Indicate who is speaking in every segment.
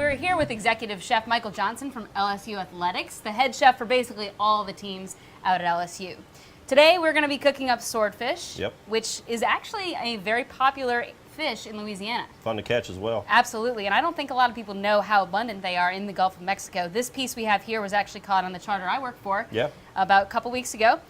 Speaker 1: we're here with Executive Chef Michael Johnson from LSU Athletics, the head chef for basically all the teams out at LSU. Today we're going to be cooking up swordfish, which is actually a very popular fish in Louisiana.
Speaker 2: Fun to catch as well.
Speaker 1: Absolutely, and I don't think a lot of people know how abundant they are in the Gulf of Mexico. This piece we have here was actually caught on the charter I work for about a couple weeks ago.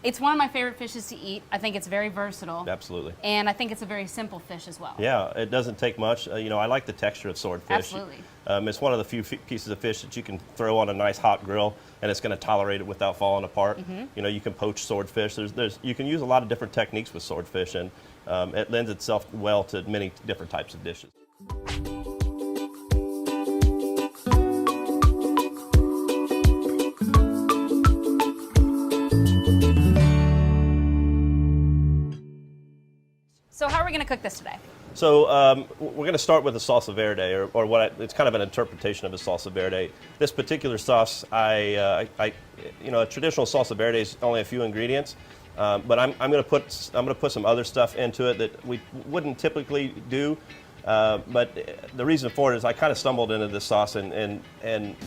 Speaker 1: It's one of my favorite fishes to eat. I think it's very versatile.
Speaker 2: Absolutely.
Speaker 1: And I think it's a very simple fish as well.
Speaker 2: Yeah, it doesn't take much. You know, I like the texture of swordfish.
Speaker 1: Absolutely.
Speaker 2: It's one of the few pieces of fish that you can throw on a nice hot grill and it's going to tolerate it without falling apart. You know, you can poach swordfish. You can use a lot of different techniques with swordfish, and it lends itself well to many different types of dishes.
Speaker 1: So how are we going to cook this today?
Speaker 2: So we're going to start with a Salsa Verde, or it's kind of an interpretation of a Salsa Verde. This particular sauce, you know, a traditional Salsa Verde is only a few ingredients, but I'm going to put some other stuff into it that we wouldn't typically do. But the reason for it is I kind of stumbled into this sauce and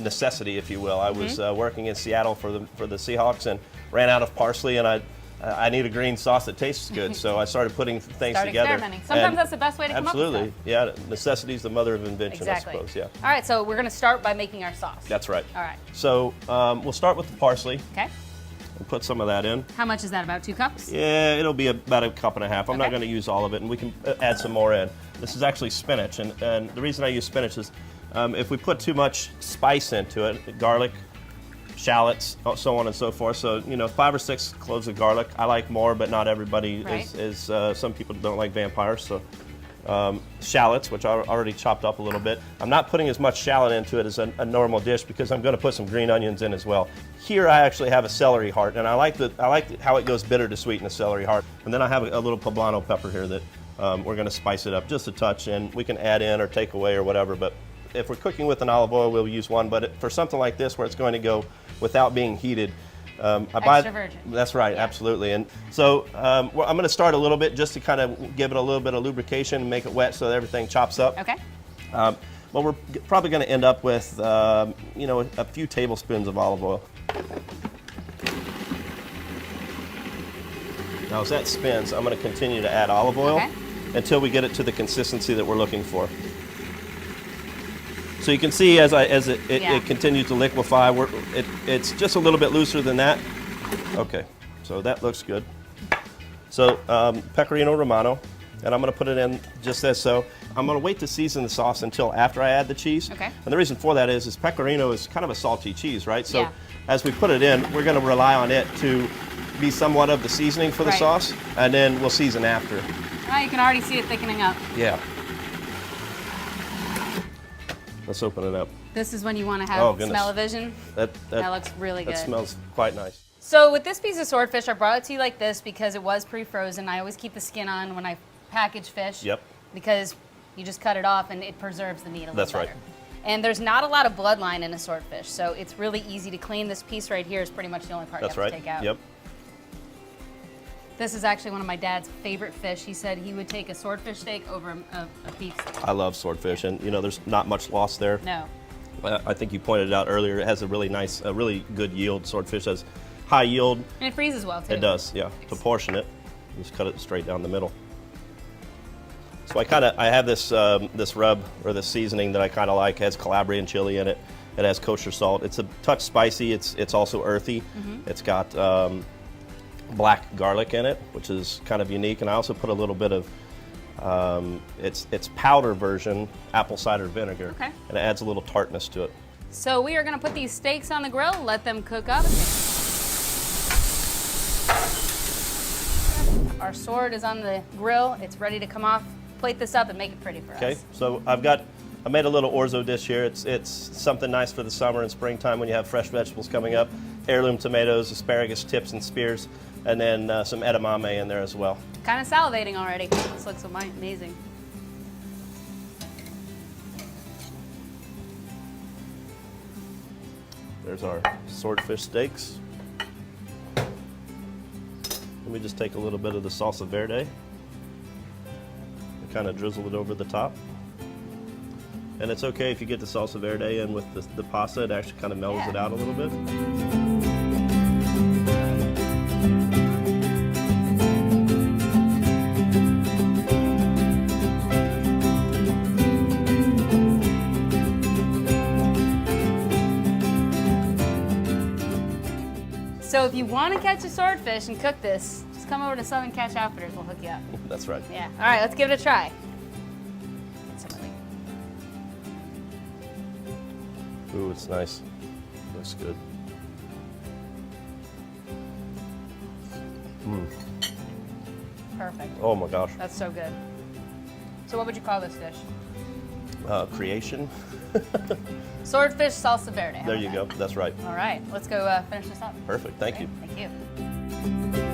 Speaker 2: necessity, if you will. I was working in Seattle for the Seahawks and ran out of parsley, and I need a green sauce that tastes good, so I started putting things together.
Speaker 1: Experimenting. Sometimes that's the best way to come up with
Speaker 2: Absolutely, yeah. Necessity is the mother of invention,
Speaker 1: exactly.
Speaker 2: I suppose. Yeah.
Speaker 1: All right, so we're going to start by making our sauce.
Speaker 2: That's right.
Speaker 1: All right.
Speaker 2: So we'll start with the parsley.
Speaker 1: Okay.
Speaker 2: We'll put some of that in.
Speaker 1: How much is that? About 2 cups?
Speaker 2: Yeah, it'll be about a cup and a half. I'm not going to use all of it, and we can add some more in. This is actually spinach, and the reason I use spinach is if we put too much spice into it, garlic, shallots, so on and so forth. So, you know, 5 or 6 cloves of garlic. I like more, but not everybody is. Some people don't like vampires. So, shallots, which I already chopped up a little bit. I'm not putting as much shallot into it as a normal dish because I'm going to put some green onions in as well. Here, I actually have a celery heart, and I like how it goes bitter to sweet in a celery heart. And then I have a little poblano pepper here that we're going to spice it up just a touch, and we can add in or take away or whatever. But if we're cooking with an olive oil, we'll use one. But for something like this, where it's going to go without being heated,
Speaker 1: extra virgin.
Speaker 2: That's right, absolutely. And so I'm going to start a little bit just to kind of give it a little bit of lubrication and make it wet so that everything chops up.
Speaker 1: Okay.
Speaker 2: But we're probably going to end up with, you know, a few tablespoons of olive oil. Now as that spins, I'm going to continue to add olive oil until we get it to the consistency that we're looking for. So you can see as it continues to liquefy, it's just a little bit looser than that. Okay, so that looks good. So Pecorino Romano, and I'm going to put it in just as so. I'm going to wait to season the sauce until after I add the cheese.
Speaker 1: Okay.
Speaker 2: And the reason for that is Pecorino is kind of a salty cheese, right? So as we put it in, we're going to rely on it to be somewhat of the seasoning for the sauce, and then we'll season after.
Speaker 1: Oh, you can already see it thickening up.
Speaker 2: Yeah. Let's open it up.
Speaker 1: This is when you want to have smell-o-vision.
Speaker 2: That
Speaker 1: looks really good.
Speaker 2: That smells quite nice.
Speaker 1: So with this piece of swordfish, I brought it to you like this because it was pre-frozen. I always keep the skin on when I package fish.
Speaker 2: Yep.
Speaker 1: Because you just cut it off and it preserves the meat a little better.
Speaker 2: That's right.
Speaker 1: And there's not a lot of bloodline in a swordfish, so it's really easy to clean. This piece right here is pretty much the only part you have to take out.
Speaker 2: Yep.
Speaker 1: This is actually one of my dad's favorite fish. He said he would take a swordfish steak over a beef steak.
Speaker 2: I love swordfish, and you know, there's not much loss there.
Speaker 1: No.
Speaker 2: I think you pointed out earlier, it has a really nice, really good yield. Swordfish has high yield.
Speaker 1: And it freezes well too.
Speaker 2: It does, yeah. To portion it, just cut it straight down the middle. So I have this this rub or this seasoning that I kind of like. It has Calabrian chili in it. It has kosher salt. It's a touch spicy. It's also earthy. It's got black garlic in it, which is kind of unique. And I also put a little bit of its powder version apple cider vinegar.
Speaker 1: Okay.
Speaker 2: And it adds a little tartness to it.
Speaker 1: So we are going to put these steaks on the grill, let them cook up. Our sword is on the grill. It's ready to come off. Plate this up and make it pretty for us.
Speaker 2: Okay, so I made a little orzo dish here. It's something nice for the summer and springtime when you have fresh vegetables coming up. Heirloom tomatoes, asparagus tips and spears, and then some edamame in there as well.
Speaker 1: Kind of salivating already. This looks amazing.
Speaker 2: There's our swordfish steaks. Let me just take a little bit of the salsa verde and kind of drizzle it over the top. And it's okay if you get the salsa verde in with the pasta. It actually kind of mellows it out a little bit.
Speaker 1: So if you want to catch a swordfish and cook this, just come over to Southern Catch Outfitters. We'll hook you up.
Speaker 2: That's right.
Speaker 1: Yeah. All right, let's give it a try.
Speaker 2: Ooh, it's nice. Looks good.
Speaker 1: Perfect.
Speaker 2: Oh my gosh.
Speaker 1: That's so good. So what would you call this dish?
Speaker 2: Creation.
Speaker 1: Swordfish salsa verde. How
Speaker 2: There
Speaker 1: about
Speaker 2: you
Speaker 1: that?
Speaker 2: go. That's right.
Speaker 1: All right, let's go finish this up.
Speaker 2: Perfect. Thank you.
Speaker 1: Thank you.